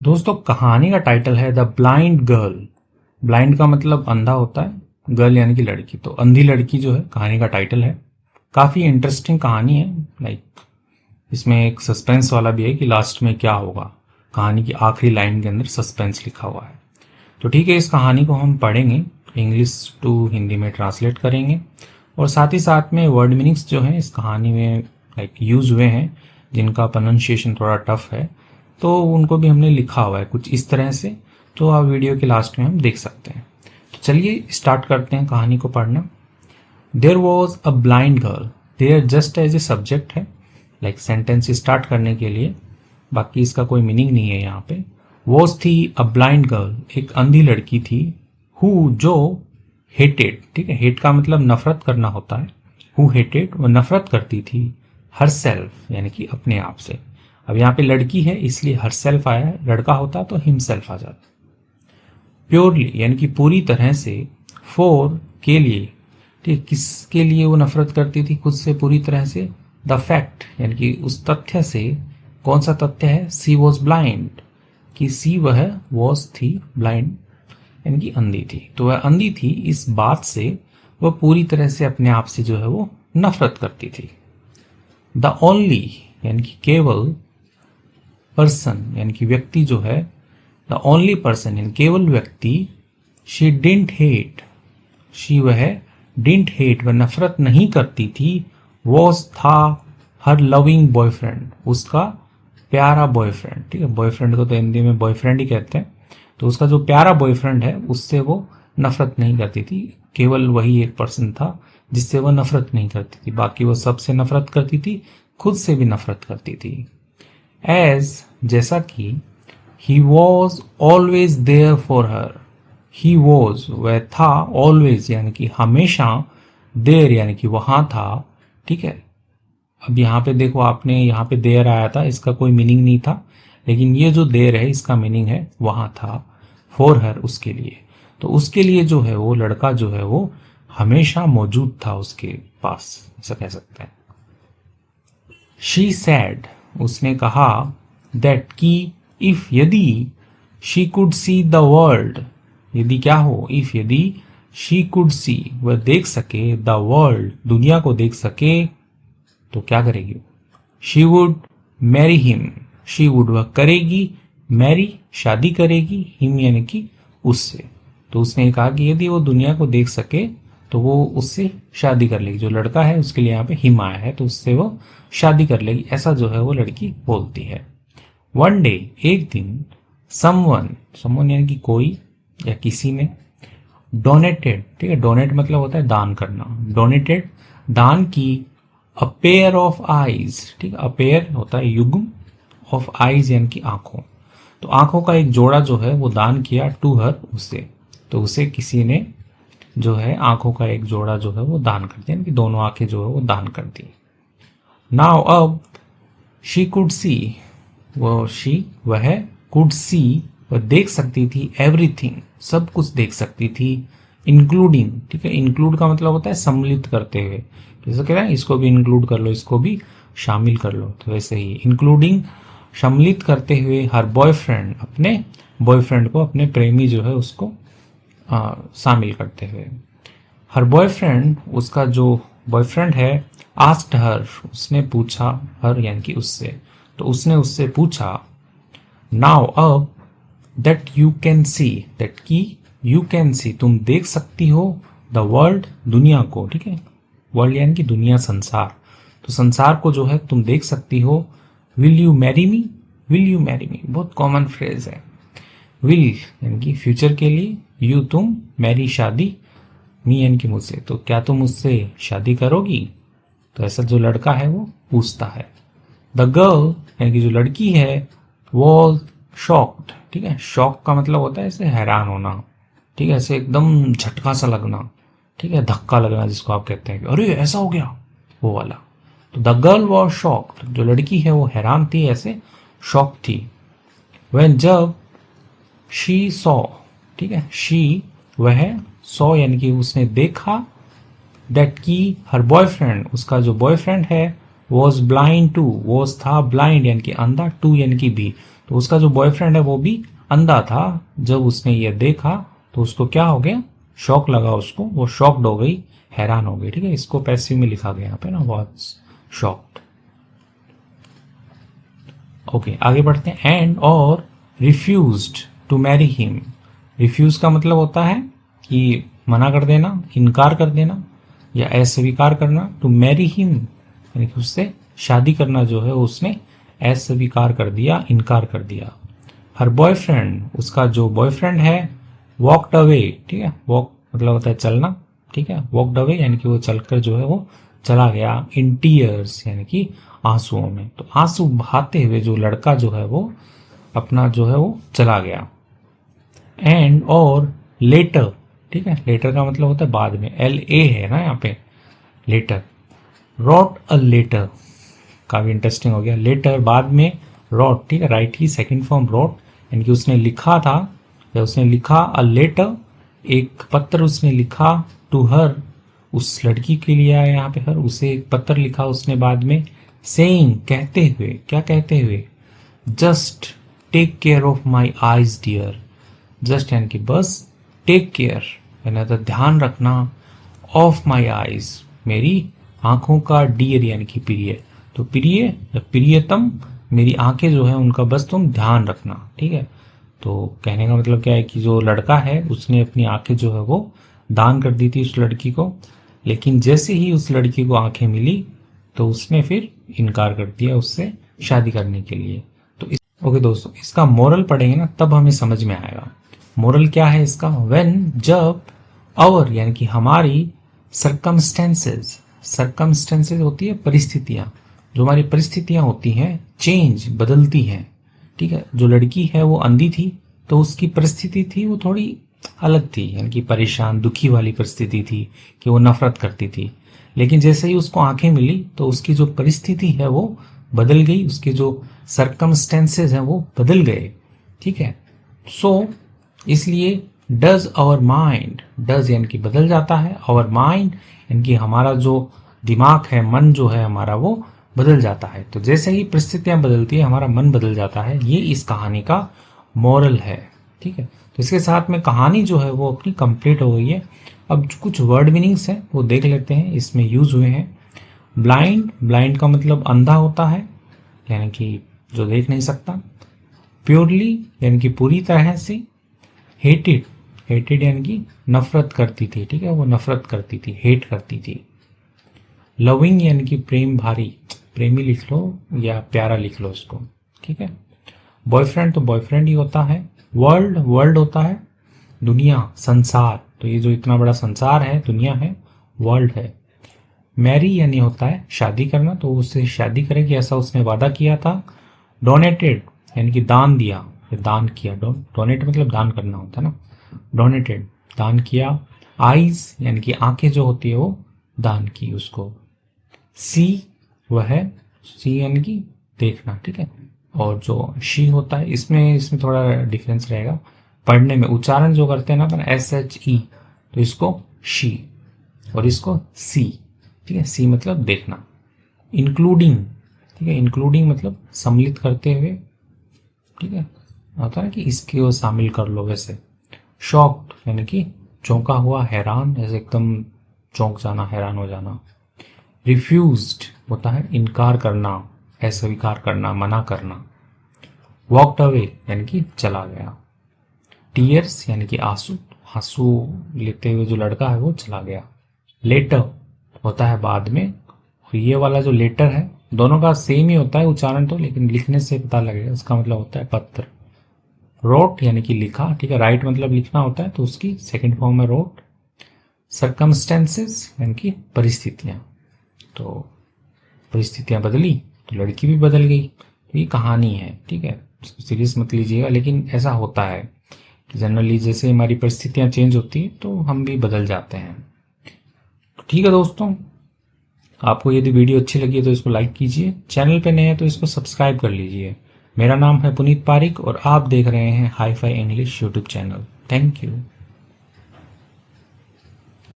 दोस्तों कहानी का टाइटल है द ब्लाइंड गर्ल। ब्लाइंड का मतलब अंधा होता है, गर्ल यानी कि लड़की। तो अंधी लड़की जो है कहानी का टाइटल है। काफ़ी इंटरेस्टिंग कहानी है। लाइक इसमें एक सस्पेंस वाला भी है कि लास्ट में क्या होगा। कहानी की आखिरी लाइन के अंदर सस्पेंस लिखा हुआ है। तो ठीक है, इस कहानी को हम पढ़ेंगे, इंग्लिश टू हिंदी में ट्रांसलेट करेंगे और साथ ही साथ में वर्ड मीनिंग्स जो हैं इस कहानी में लाइक यूज हुए हैं, जिनका प्रोनाउंसिएशन थोड़ा टफ है, तो उनको भी हमने लिखा हुआ है कुछ इस तरह से। तो आप वीडियो के लास्ट में हम देख सकते हैं। तो चलिए स्टार्ट करते हैं कहानी को पढ़ना। There was a blind girl. There just as a subject है, लाइक सेंटेंस स्टार्ट करने के लिए, बाकी इसका कोई मीनिंग नहीं है यहाँ पे। वॉज थी अ ब्लाइंड गर्ल, एक अंधी लड़की थी। हु जो हेटेड, ठीक है, हेट का मतलब नफरत करना होता है। हु हेटेड, वो नफरत करती थी। हर सेल्फ यानी कि अपने आप से। अब यहाँ पे लड़की है इसलिए हर सेल्फ आया है, लड़का होता तो हिम सेल्फ आ जाता। प्योरली यानी कि पूरी तरह से। फॉर के लिए, ठीक, किसके लिए वो नफरत करती थी खुद से पूरी तरह से। द फैक्ट यानी कि उस तथ्य से। कौन सा तथ्य है? सी वॉज ब्लाइंड, कि सी वह वॉज थी, ब्लाइंड यानी कि अंधी थी। तो वह अंधी थी, इस बात से वह पूरी तरह से अपने आप से जो है वो नफरत करती थी। द ओनली यानी कि केवल, पर्सन यानी कि व्यक्ति जो है, द ओनली पर्सन यानी केवल व्यक्ति, शी डिंट हेट, शी वह डिंट हेट वह नफरत नहीं करती थी, वॉज था हर लविंग बॉयफ्रेंड, उसका प्यारा बॉयफ्रेंड। ठीक है, बॉयफ्रेंड को तो हिंदी में बॉयफ्रेंड ही कहते हैं। तो उसका जो प्यारा बॉयफ्रेंड है उससे वो नफरत नहीं करती थी। केवल वही एक पर्सन था जिससे वो नफरत नहीं करती थी, बाकी वो सबसे नफरत करती थी, खुद से भी नफरत करती थी। एज जैसा कि, he was always there for her, he was वह था, ऑलवेज यानी कि हमेशा, देयर यानी कि वहां था। ठीक है, अब यहाँ पे देखो, आपने यहाँ पे देयर आया था, इसका कोई मीनिंग नहीं था, लेकिन ये जो देयर है इसका मीनिंग है वहां था। फॉर हर उसके लिए, तो उसके लिए जो है वो लड़का जो है वो हमेशा मौजूद था उसके पास, ऐसा कह सकते हैं। शी सैड उसने कहा, दैट की, इफ यदि, she could see the world, यदि क्या हो, इफ यदि, शी कुड सी वह देख सके, द वर्ल्ड दुनिया को देख सके, तो क्या करेगी? She would marry him, she would वह करेगी, मैरी शादी करेगी, हिम यानी कि उससे। तो उसने कहा कि यदि वो दुनिया को देख सके तो वो उससे शादी कर लेगी। जो लड़का है उसके लिए यहाँ पे हिम आया है, तो उससे वो शादी कर लेगी, ऐसा जो है वो लड़की बोलती है। वन डे एक दिन, समवन, समवन यानी कि कोई या किसी ने, डोनेटेड, ठीक है, डोनेट मतलब होता है दान करना, डोनेटेड दान की, अ पेयर ऑफ आईज, ठीक है, अ पेयर होता है युग्म, ऑफ आईज यानी कि आंखों, तो आंखों का एक जोड़ा जो है वो दान किया, टू हर उसे, तो उसे किसी ने जो है आंखों का एक जोड़ा जो है वो दान कर दिया, यानी कि दोनों आंखें जो है वो दान कर दी। नाउ अब, शी कुड सी, वो शी वह, कुड सी वह देख सकती थी, एवरीथिंग सब कुछ देख सकती थी, इंक्लूडिंग, ठीक है, इंक्लूड का मतलब होता है सम्मिलित करते हुए, जैसे कह रहे हैं इसको भी इंक्लूड कर लो, इसको भी शामिल कर लो, तो वैसे ही इंक्लूडिंग सम्मिलित करते हुए, हर बॉयफ्रेंड अपने बॉयफ्रेंड को, अपने प्रेमी जो है उसको शामिल करते हुए। हर बॉयफ्रेंड उसका जो बॉयफ्रेंड है, आस्क्ड हर उसने पूछा, हर यानी कि उससे, तो उसने उससे पूछा, नाउ अब, that you can see, that की यू कैन सी तुम देख सकती हो, द वर्ल्ड दुनिया को, ठीक है, वर्ल्ड यानी कि दुनिया, संसार, तो संसार को जो है तुम देख सकती हो। Will you marry me, will you marry me बहुत कॉमन फ्रेज है। विल यानी कि फ्यूचर के लिए, यू तुम, मैरी शादी, मी यानी कि मुझसे, तो क्या तुम मुझसे शादी करोगी? तो ऐसा जो लड़का है वो पूछता है। द गर्ल यानी कि जो लड़की है, वॉज शॉक्ड, ठीक है, शॉक का मतलब होता है ऐसे हैरान होना, ठीक है, ऐसे एकदम झटका सा लगना, ठीक है, धक्का लगना जिसको आप कहते हैं कि अरे ऐसा हो गया, वो वाला। तो द गर्ल वॉज शॉक्ड, जो लड़की है वो हैरान थी, ऐसे शॉक थी। वेन जब, शी सॉ, ठीक है, शी वह, सॉ यानी कि उसने देखा, दैट की हर बॉयफ्रेंड उसका जो बॉयफ्रेंड है, वॉज ब्लाइंड टू, वॉज था ब्लाइंड यानी कि अंधा, टू यानी कि भी, तो उसका जो बॉयफ्रेंड है वो भी अंधा था। जब उसने ये देखा तो उसको क्या हो गया, शॉक लगा उसको, वो शॉक्ड हो गई, हैरान हो गई। ठीक है, इसको पैसिव में लिखा गया यहाँ पे ना, वाज शॉक्ड। ओके, आगे बढ़ते हैं। एंड और refused to marry him. Refuse का मतलब होता है कि मना कर देना, इनकार कर देना या अस्वीकार करना। टू मैरी हिम यानी कि उससे शादी करना जो है उसने अस्वीकार कर दिया, इनकार कर दिया। हर बॉयफ्रेंड, उसका जो बॉयफ्रेंड है, वॉकड अवे। ठीक है, वॉक मतलब होता है चलना। ठीक है, वॉकड अवे यानी कि वो चलकर जो है वो चला गया। इन टीयर्स यानी कि आंसुओं में। तो आंसू बहाते हुए जो लड़का जो है वो अपना जो है वो चला गया। एंड और लेटर। ठीक है, लेटर का मतलब होता है बाद में, LA है ना यहाँ पे, लेटर। रॉट अ लेटर, काफी इंटरेस्टिंग हो गया। लेटर बाद में, रॉट। ठीक है, राइट की सेकंड फॉर्म रॉट यानी कि उसने लिखा था या उसने लिखा। अ लेटर, एक पत्र उसने लिखा। टू हर, उस लड़की के लिए आया यहाँ पे हर, उसे एक पत्र लिखा उसने बाद में। सेइंग, कहते हुए, क्या कहते हुए, just take care of my eyes dear. Just यानी कि बस, टेक केयर यानी तो ध्यान रखना, ऑफ माई आईज मेरी आंखों का, डियर यानी कि प्रिय। तो प्रिय या प्रियतम, मेरी आंखें जो है उनका बस तुम ध्यान रखना। ठीक है, तो कहने का मतलब क्या है कि जो लड़का है उसने अपनी आंखें जो है वो दान कर दी थी उस लड़की को, लेकिन जैसे ही उस लड़की को आंखें मिली तो उसने फिर इनकार कर दिया उससे शादी करने के लिए। तो ओके दोस्तों, इसका मोरल पढ़ेंगे ना तब हमें समझ में आएगा। मोरल क्या है इसका, व्हेन, जब, और यानी कि हमारी, सर्कमस्टेंसेस, सर्कमस्टेंसेस होती है परिस्थितियां, जो हमारी परिस्थितियां होती हैं, चेंज, बदलती हैं। ठीक है, जो लड़की है वो अंधी थी तो उसकी परिस्थिति थी वो थोड़ी अलग थी, यानी कि परेशान, दुखी वाली परिस्थिति थी कि वो नफरत करती थी। लेकिन जैसे ही उसको आंखें मिली तो उसकी जो परिस्थिति है वो बदल गई, उसके जो सर्कमस्टेंसेस हैं वो बदल गए। ठीक है, सो इसलिए डज आवर माइंड, डज यानी कि बदल जाता है, आवर माइंड यानी कि हमारा जो दिमाग है, मन जो है हमारा वो बदल जाता है। तो जैसे ही परिस्थितियां बदलती है हमारा मन बदल जाता है। ये इस कहानी का मॉरल है। ठीक है, तो इसके साथ में कहानी जो है वो अपनी कंप्लीट हो गई है। अब कुछ वर्ड मीनिंग्स हैं वो देख लेते हैं, इसमें यूज हुए हैं। ब्लाइंड, ब्लाइंड का मतलब अंधा होता है यानी कि जो देख नहीं सकता। प्योरली यानी कि पूरी तरह से। हेटेड, हेटेड यानी कि नफरत करती थी। ठीक है, वो नफरत करती थी, हेट करती थी। लविंग यानी कि प्रेम भारी, प्रेमी लिख लो या प्यारा लिख लो उसको। ठीक है, बॉयफ्रेंड तो बॉयफ्रेंड ही होता है। वर्ल्ड, वर्ल्ड होता है दुनिया, संसार। तो ये जो इतना बड़ा संसार है, दुनिया है, वर्ल्ड है। मैरी यानी होता है शादी करना, तो उससे शादी करेगी ऐसा उसने वादा किया था। डोनेटेड यानी कि दान दिया, दान किया। डोनेट मतलब दान करना होता है ना, डोनेटेड, दान किया। आईज यानी कि आंखें जो होती है वो दान की उसको। सी वह है, सी यानी कि देखना। ठीक है, और जो शी होता है इसमें थोड़ा डिफरेंस रहेगा पढ़ने में, उच्चारण जो करते हैं ना अपन SHE, तो इसको शी और इसको सी। ठीक है, सी मतलब देखना। इंक्लूडिंग, ठीक है, इंक्लूडिंग मतलब सम्मिलित करते हुए। ठीक है, होता है कि इसके वो शामिल कर लो वैसे। शॉक्ड यानी कि चौंका हुआ, हैरान, ऐसे एकदम चौंक जाना, हैरान हो जाना। रिफ्यूज्ड होता है इनकार करना, अस्वीकार करना, मना करना। वॉकड अवे यानी कि चला गया। टीयर्स यानी कि आंसू, आंसू लेते हुए जो लड़का है वो चला गया। लेटर होता है बाद में, और ये वाला जो लेटर है दोनों का सेम ही होता है उच्चारण तो, लेकिन लिखने से पता लगेगा, उसका मतलब होता है पत्र। रोट यानी कि लिखा। ठीक है, राइट मतलब लिखना होता है तो उसकी सेकंड फॉर्म है रोट। सर्कमस्टेंसेस यानी कि परिस्थितियां, तो परिस्थितियां बदली तो लड़की भी बदल गई। तो ये कहानी है। ठीक है, इसको सीरियस मत लीजिएगा, लेकिन ऐसा होता है कि जनरली जैसे हमारी परिस्थितियां चेंज होती है तो हम भी बदल जाते हैं। ठीक है दोस्तों, आपको यदि वीडियो अच्छी लगी है तो इसको लाइक कीजिए, चैनल पे नए हैं तो इसको सब्सक्राइब कर लीजिए। मेरा नाम है पुनीत पारिक और आप देख रहे हैं hi fi English YouTube channel. Thank you.